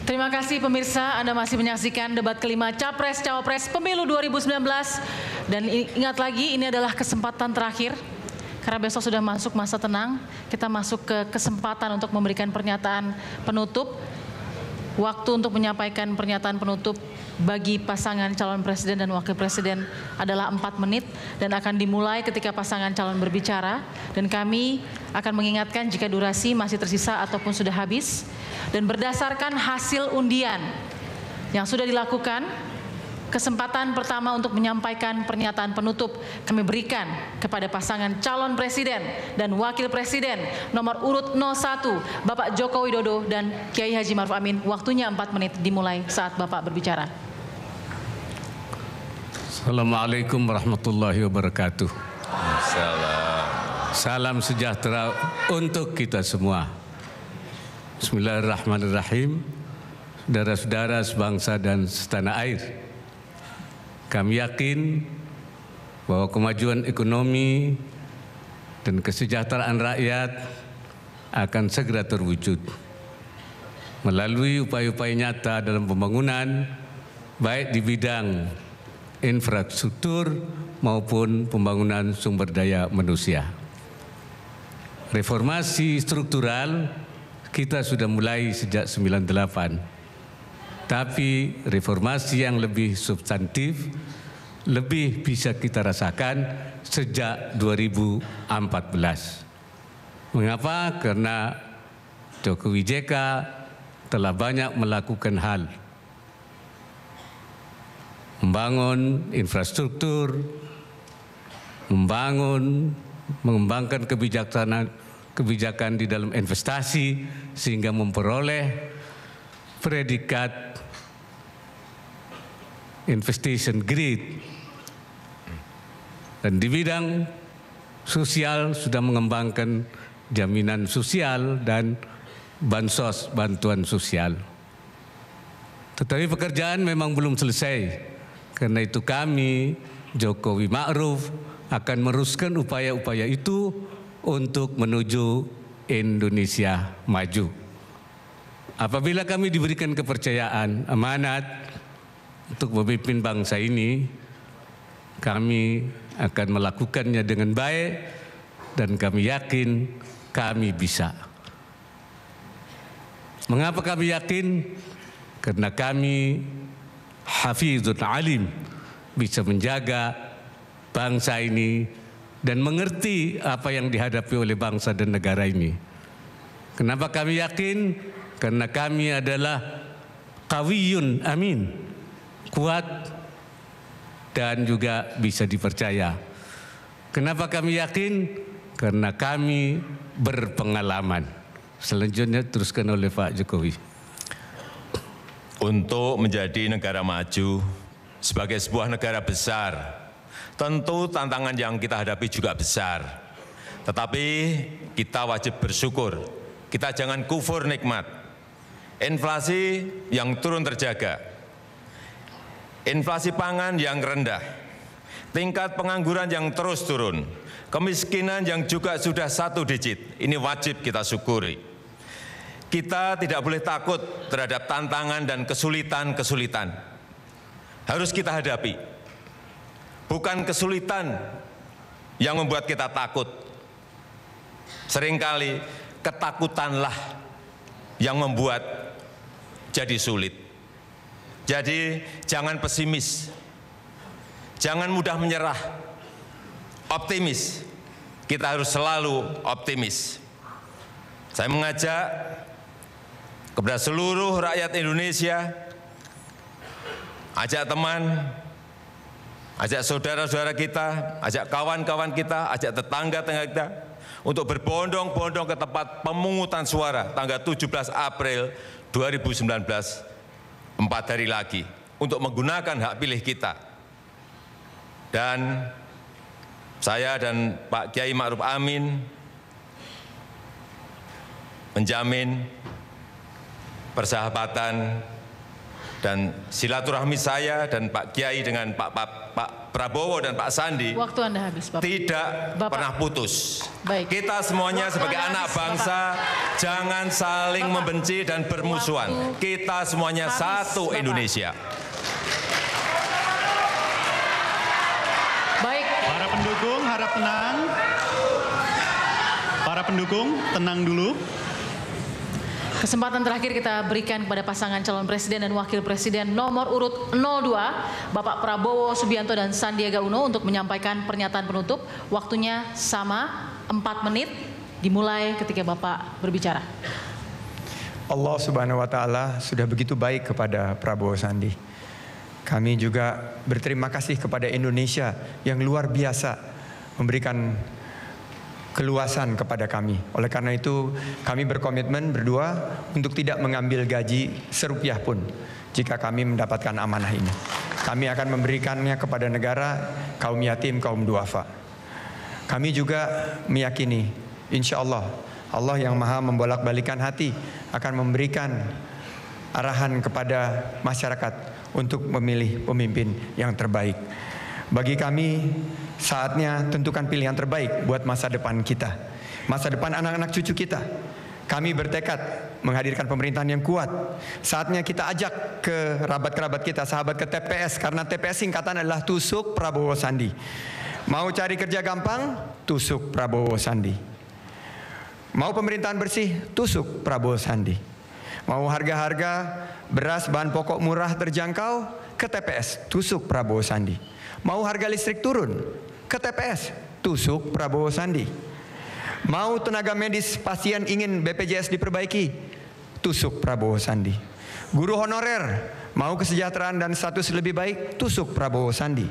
Terima kasih pemirsa, Anda masih menyaksikan debat kelima Capres-Cawapres Pemilu 2019. Dan ingat lagi, ini adalah kesempatan terakhir. Karena besok sudah masuk masa tenang, kita masuk ke kesempatan untuk memberikan pernyataan penutup. Waktu untuk menyampaikan pernyataan penutup bagi pasangan calon presiden dan wakil presiden adalah 4 menit dan akan dimulai ketika pasangan calon berbicara. Dan kami akan mengingatkan jika durasi masih tersisa ataupun sudah habis. Dan berdasarkan hasil undian yang sudah dilakukan, kesempatan pertama untuk menyampaikan pernyataan penutup kami berikan kepada pasangan calon presiden dan wakil presiden nomor urut 01 Bapak Joko Widodo dan Kiai Haji Ma'ruf Amin. Waktunya 4 menit dimulai saat Bapak berbicara. Assalamualaikum warahmatullahi wabarakatuh. Salam sejahtera untuk kita semua. Bismillahirrahmanirrahim. Saudara-saudara sebangsa dan setanah air, kami yakin bahwa kemajuan ekonomi dan kesejahteraan rakyat akan segera terwujud melalui upaya-upaya nyata dalam pembangunan, baik di bidang infrastruktur maupun pembangunan sumber daya manusia. Reformasi struktural kita sudah mulai sejak 98, tapi reformasi yang lebih substantif, lebih bisa kita rasakan sejak 2014. Mengapa? Karena Jokowi JK telah banyak melakukan hal. Membangun infrastruktur, mengembangkan kebijakan di dalam investasi sehingga memperoleh predikat investment grade. Dan di bidang sosial sudah mengembangkan jaminan sosial dan bansos, bantuan sosial. Tetapi pekerjaan memang belum selesai. Karena itu kami, Jokowi Ma'ruf, akan meneruskan upaya-upaya itu untuk menuju Indonesia maju. Apabila kami diberikan kepercayaan, amanat untuk memimpin bangsa ini, kami akan melakukannya dengan baik dan kami yakin kami bisa. Mengapa kami yakin? Karena kami hafizun alim, bisa menjaga bangsa ini dan mengerti apa yang dihadapi oleh bangsa dan negara ini. Kenapa kami yakin? Karena kami adalah qawiyun amin, kuat dan juga bisa dipercaya. Kenapa kami yakin? Karena kami berpengalaman. Selanjutnya teruskan oleh Pak Jokowi. Untuk menjadi negara maju sebagai sebuah negara besar, tentu tantangan yang kita hadapi juga besar. Tetapi kita wajib bersyukur, kita jangan kufur nikmat. Inflasi yang turun terjaga, inflasi pangan yang rendah, tingkat pengangguran yang terus turun, kemiskinan yang juga sudah 1 digit, ini wajib kita syukuri. Kita tidak boleh takut terhadap tantangan dan kesulitan-kesulitan. Harus kita hadapi. Bukan kesulitan yang membuat kita takut. Seringkali ketakutanlah yang membuat jadi sulit. Jadi jangan pesimis. Jangan mudah menyerah. Optimis. Kita harus selalu optimis. Saya mengajak kepada seluruh rakyat Indonesia, ajak teman, ajak saudara-saudara kita, ajak kawan-kawan kita, ajak tetangga-tetangga kita untuk berbondong-bondong ke tempat pemungutan suara tanggal 17 April 2019, 4 hari lagi, untuk menggunakan hak pilih kita. Dan saya dan Pak Kiai Ma'ruf Amin menjamin persahabatan dan silaturahmi saya dan Pak Kiai dengan Pak Prabowo dan Pak Sandi Waktu Anda habis, Bapak. tidak Bapak. pernah putus. Baik. Kita semuanya Waktu sebagai Anda anak habis, bangsa jangan saling Bapak. membenci dan bermusuhan. Waktu Kita semuanya habis, satu Bapak. Indonesia. Baik. Para pendukung harap tenang. Para pendukung tenang dulu. Kesempatan terakhir kita berikan kepada pasangan calon presiden dan wakil presiden nomor urut 02, Bapak Prabowo Subianto dan Sandiaga Uno untuk menyampaikan pernyataan penutup. Waktunya sama, 4 menit, dimulai ketika Bapak berbicara. Allah Subhanahu wa Ta'ala sudah begitu baik kepada Prabowo Sandi. Kami juga berterima kasih kepada Indonesia yang luar biasa memberikan keluasan kepada kami. Oleh karena itu kami berkomitmen berdua untuk tidak mengambil gaji serupiah pun jika kami mendapatkan amanah ini. Kami akan memberikannya kepada negara, kaum yatim, kaum duafa. Kami juga meyakini insya Allah Allah yang maha membolak-balikan hati akan memberikan arahan kepada masyarakat untuk memilih pemimpin yang terbaik. Bagi kami, saatnya tentukan pilihan terbaik buat masa depan kita, masa depan anak-anak cucu kita. Kami bertekad menghadirkan pemerintahan yang kuat. Saatnya kita ajak ke kerabat-kerabat kita, sahabat ke TPS, karena TPS singkatan adalah tusuk Prabowo Sandi. Mau cari kerja gampang, tusuk Prabowo Sandi. Mau pemerintahan bersih, tusuk Prabowo Sandi. Mau harga-harga beras bahan pokok murah terjangkau, ke TPS, tusuk Prabowo Sandi. Mau harga listrik turun, ke TPS, tusuk Prabowo Sandi. Mau tenaga medis pasien ingin BPJS diperbaiki, tusuk Prabowo Sandi. Guru honorer mau kesejahteraan dan status lebih baik, tusuk Prabowo Sandi.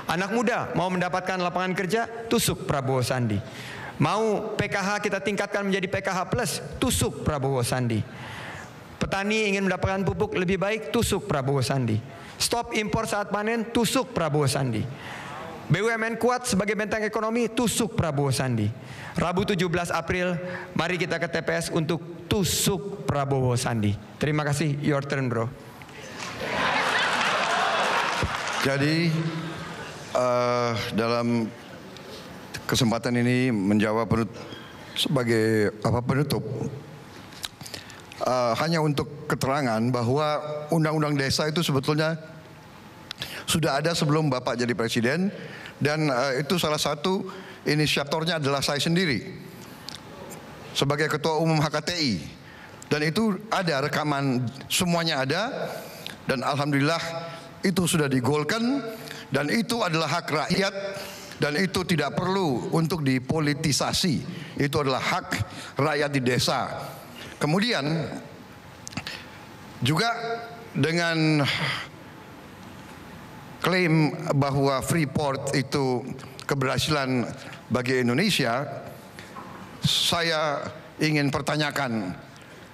Anak muda mau mendapatkan lapangan kerja, tusuk Prabowo Sandi. Mau PKH kita tingkatkan menjadi PKH plus, tusuk Prabowo Sandi. Petani ingin mendapatkan pupuk lebih baik, tusuk Prabowo Sandi. Stop impor saat panen, tusuk Prabowo Sandi. BUMN kuat sebagai benteng ekonomi, tusuk Prabowo Sandi. Rabu 17 April, mari kita ke TPS untuk tusuk Prabowo Sandi. Terima kasih, your turn bro. Jadi dalam kesempatan ini menjawab sebagai penutup, hanya untuk keterangan bahwa undang-undang desa itu sebetulnya sudah ada sebelum Bapak jadi presiden, dan itu salah satu inisiatornya adalah saya sendiri sebagai ketua umum HKTI, dan itu ada rekaman, semuanya ada, dan alhamdulillah itu sudah digolkan, dan itu adalah hak rakyat, dan itu tidak perlu untuk dipolitisasi. Itu adalah hak rakyat di desa. Kemudian juga dengan klaim bahwa Freeport itu keberhasilan bagi Indonesia, saya ingin pertanyakan,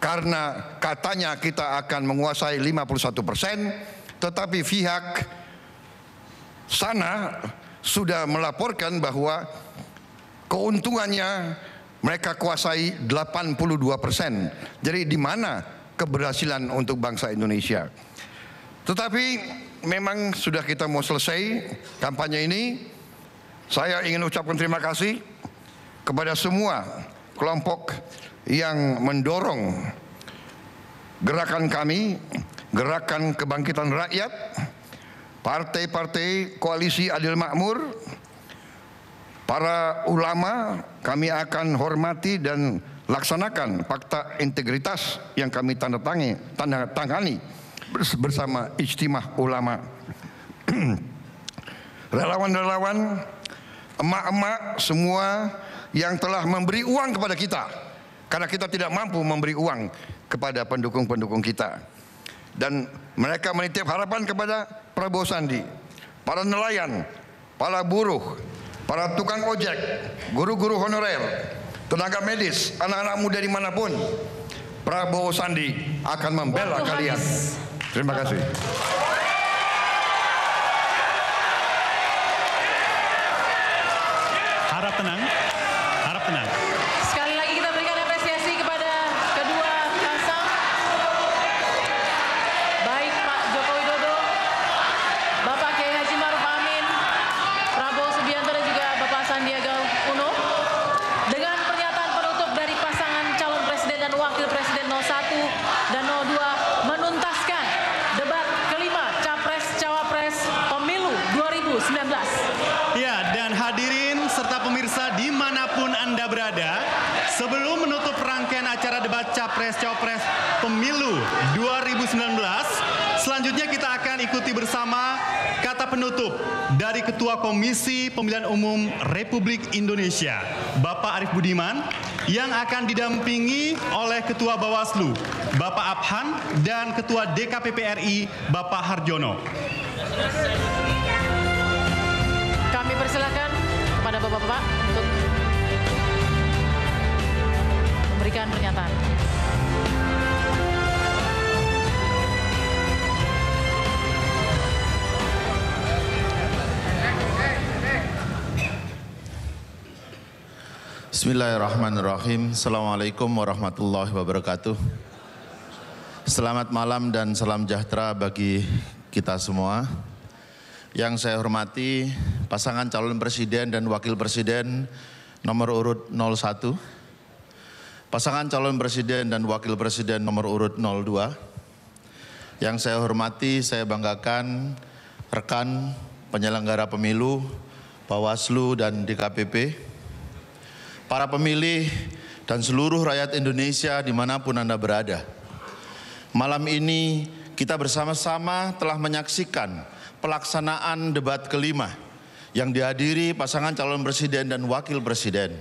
karena katanya kita akan menguasai 51%, tetapi pihak sana sudah melaporkan bahwa keuntungannya mereka kuasai 82%. Jadi di mana keberhasilan untuk bangsa Indonesia? Tetapi memang sudah kita mau selesai kampanye ini. Saya ingin ucapkan terima kasih kepada semua kelompok yang mendorong gerakan kami, Gerakan Kebangkitan Rakyat, partai-partai koalisi Adil Makmur, para ulama. Kami akan hormati dan laksanakan fakta integritas yang kami tanda tangani bersama Ijtimah Ulama. Relawan-relawan, emak-emak semua yang telah memberi uang kepada kita, karena kita tidak mampu memberi uang kepada pendukung-pendukung kita, dan mereka menitip harapan kepada Prabowo Sandi. Para nelayan, para buruh, para tukang ojek, guru-guru honorer, tenaga medis, anak-anak muda dimanapun, Prabowo Sandi akan membela kalian. Terima kasih. Harap tenang, harap tenang. Sekali lagi kita berikan apresiasi kepada kedua pasang. Baik Pak Joko Widodo, Bapak Kiai Haji Maruf Amin, acara debat Capres-Cawapres Pemilu 2019. Selanjutnya kita akan ikuti bersama kata penutup dari Ketua Komisi Pemilihan Umum Republik Indonesia, Bapak Arief Budiman, yang akan didampingi oleh Ketua Bawaslu, Bapak Abhan, dan Ketua DKPP RI, Bapak Harjono. Kami persilakan kepada Bapak-Bapak untuk memberikan pernyataan. Bismillahirrahmanirrahim. Assalamualaikum warahmatullahi wabarakatuh. Selamat malam dan salam sejahtera bagi kita semua. Yang saya hormati pasangan calon presiden dan wakil presiden nomor urut 01, pasangan calon presiden dan wakil presiden nomor urut 02. Yang saya hormati, saya banggakan rekan penyelenggara pemilu, Bawaslu dan DKPP, para pemilih dan seluruh rakyat Indonesia dimanapun Anda berada. Malam ini kita bersama-sama telah menyaksikan pelaksanaan debat kelima yang dihadiri pasangan calon presiden dan wakil presiden.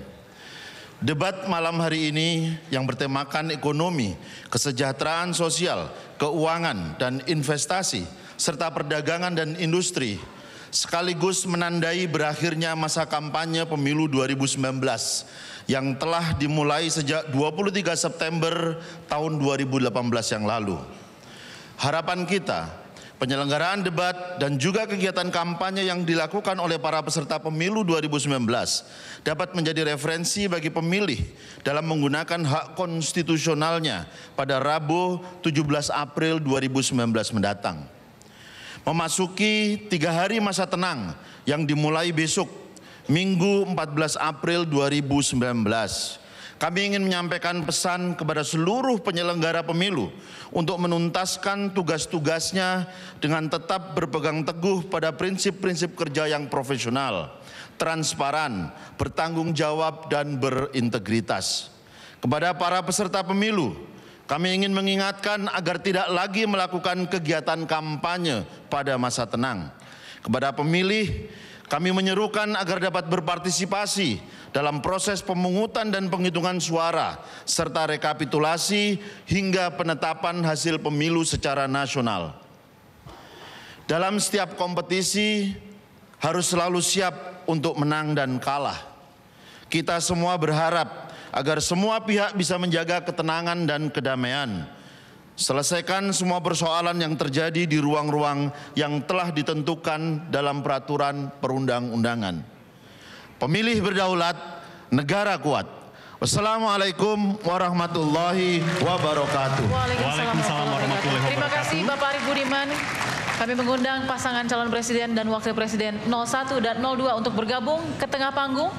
Debat malam hari ini yang bertemakan ekonomi, kesejahteraan sosial, keuangan dan investasi, serta perdagangan dan industri, sekaligus menandai berakhirnya masa kampanye pemilu 2019 yang telah dimulai sejak 23 September tahun 2018 yang lalu. Harapan kita, penyelenggaraan debat dan juga kegiatan kampanye yang dilakukan oleh para peserta pemilu 2019 dapat menjadi referensi bagi pemilih dalam menggunakan hak konstitusionalnya pada Rabu 17 April 2019 mendatang. Memasuki 3 hari masa tenang yang dimulai besok, Minggu 14 April 2019. Kami ingin menyampaikan pesan kepada seluruh penyelenggara pemilu untuk menuntaskan tugas-tugasnya dengan tetap berpegang teguh pada prinsip-prinsip kerja yang profesional, transparan, bertanggung jawab, dan berintegritas. Kepada para peserta pemilu, kami ingin mengingatkan agar tidak lagi melakukan kegiatan kampanye pada masa tenang. Kepada pemilih, kami menyerukan agar dapat berpartisipasi dalam proses pemungutan dan penghitungan suara, serta rekapitulasi hingga penetapan hasil pemilu secara nasional. Dalam setiap kompetisi, harus selalu siap untuk menang dan kalah. Kita semua berharap agar semua pihak bisa menjaga ketenangan dan kedamaian. Selesaikan semua persoalan yang terjadi di ruang-ruang yang telah ditentukan dalam peraturan perundang-undangan. Pemilih berdaulat, negara kuat. Wassalamualaikum warahmatullahi wabarakatuh. Waalaikumsalam warahmatullahi wabarakatuh. Terima kasih Bapak Arief Budiman. Kami mengundang pasangan calon presiden dan wakil presiden 01 dan 02 untuk bergabung ke tengah panggung.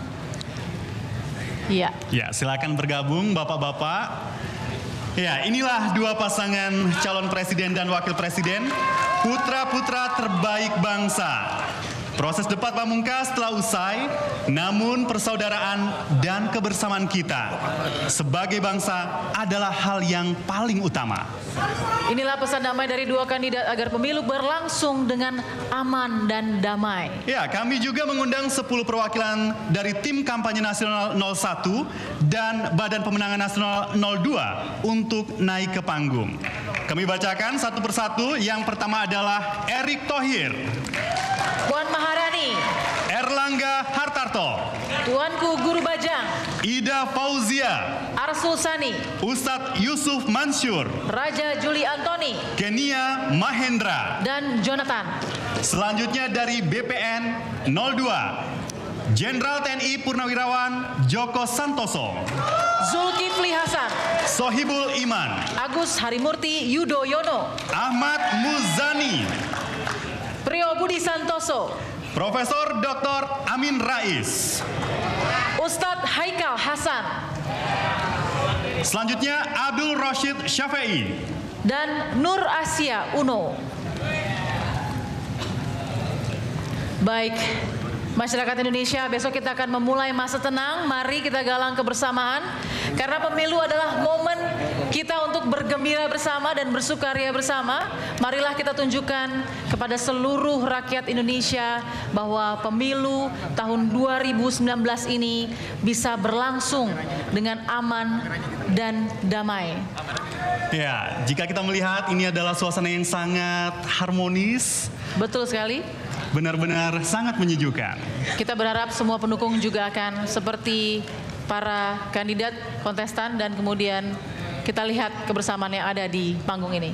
Ya, silakan bergabung Bapak-bapak. Ya, inilah dua pasangan calon presiden dan wakil presiden, putra-putra terbaik bangsa. Proses debat pamungkas telah usai, namun persaudaraan dan kebersamaan kita sebagai bangsa adalah hal yang paling utama. Inilah pesan damai dari dua kandidat agar pemilu berlangsung dengan aman dan damai. Ya, kami juga mengundang 10 perwakilan dari tim kampanye nasional 01 dan Badan Pemenangan Nasional 02 untuk naik ke panggung. Kami bacakan satu persatu. Yang pertama adalah Erick Thohir, Puan Maharani, Erlangga Hartarto, Tuanku Guru Bajang, Ida Fauzia, Arsul Sani, Ustadz Yusuf Mansur, Raja Juli Antoni, Kenia Mahendra, dan Jonathan. Selanjutnya dari BPN 02, Jenderal TNI Purnawirawan Joko Santoso, Zulkifli Hasan, Sohibul Iman, Agus Harimurti Yudhoyono, Ahmad Muzani, Priyo Budi Santoso, Profesor Dr. Amin Rais, Ustadz Haikal Hasan, selanjutnya Abdul Rashid Syafi'i, dan Nur Asia Uno. Baik, masyarakat Indonesia, besok kita akan memulai masa tenang. Mari kita galang kebersamaan, karena pemilu adalah momen kita untuk bergembira bersama dan bersukaria bersama. Marilah kita tunjukkan kepada seluruh rakyat Indonesia bahwa pemilu tahun 2019 ini bisa berlangsung dengan aman dan damai. Ya, jika kita melihat ini adalah suasana yang sangat harmonis. Betul sekali. Benar-benar sangat menyejukkan. Kita berharap semua pendukung juga akan seperti para kandidat, kontestan, dan kemudian kita lihat kebersamaan yang ada di panggung ini.